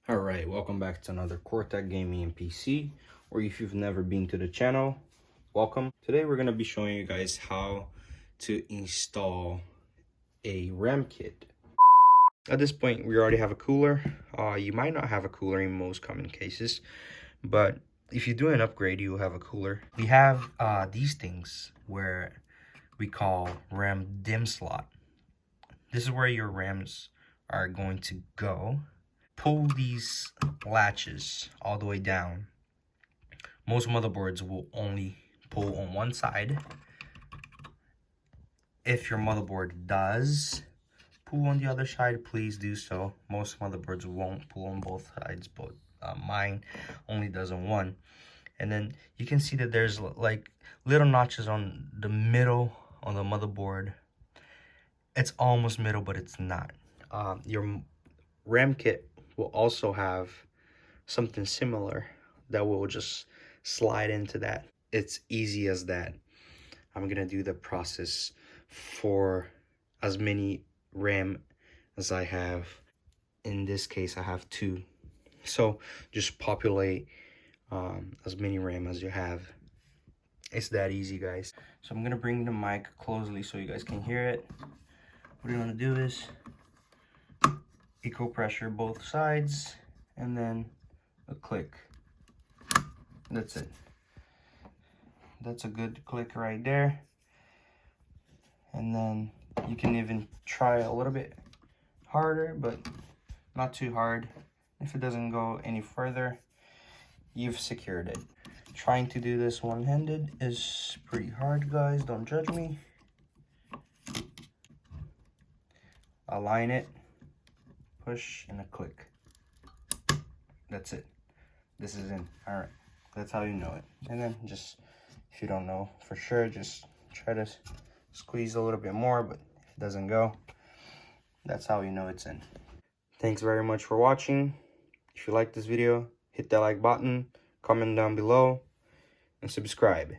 Alright, welcome back to another Cortec Gaming and PC, or if you've never been to the channel, welcome. Today we're going to be showing you guys how to install a RAM kit. At this point, we already have a cooler. You might not have a cooler in most common cases, but if you do an upgrade, you'll have a cooler. We have these things where we call RAM DIMM slot. This is where your RAMs are going to go. Pull these latches all the way down. Most motherboards will only pull on one side. If your motherboard does pull on the other side, please do so. Most motherboards won't pull on both sides, but mine only does on one. And then you can see that there's like little notches on the middle on the motherboard. It's almost middle, but it's not. Your RAM kit will also have something similar that will just slide into that. It's easy as that. I'm gonna do the process for as many RAM as I have. In this case, I have 2. So just populate as many RAM as you have. It's that easy, guys. So I'm gonna bring the mic closely so you guys can hear it. What you're gonna do is equal pressure both sides, and then a click. That's it. That's a good click right there. And then you can even try a little bit harder, but not too hard. If it doesn't go any further, you've secured it. Trying to do this one-handed is pretty hard, guys. Don't judge me. Align it. Push and a click. That's it. This is in. All right. That's how you know it. And then just, if you don't know for sure, just try to squeeze a little bit more, but if it doesn't go, that's how you know it's in. Thanks very much for watching. If you like this video, hit that like button, comment down below, and subscribe.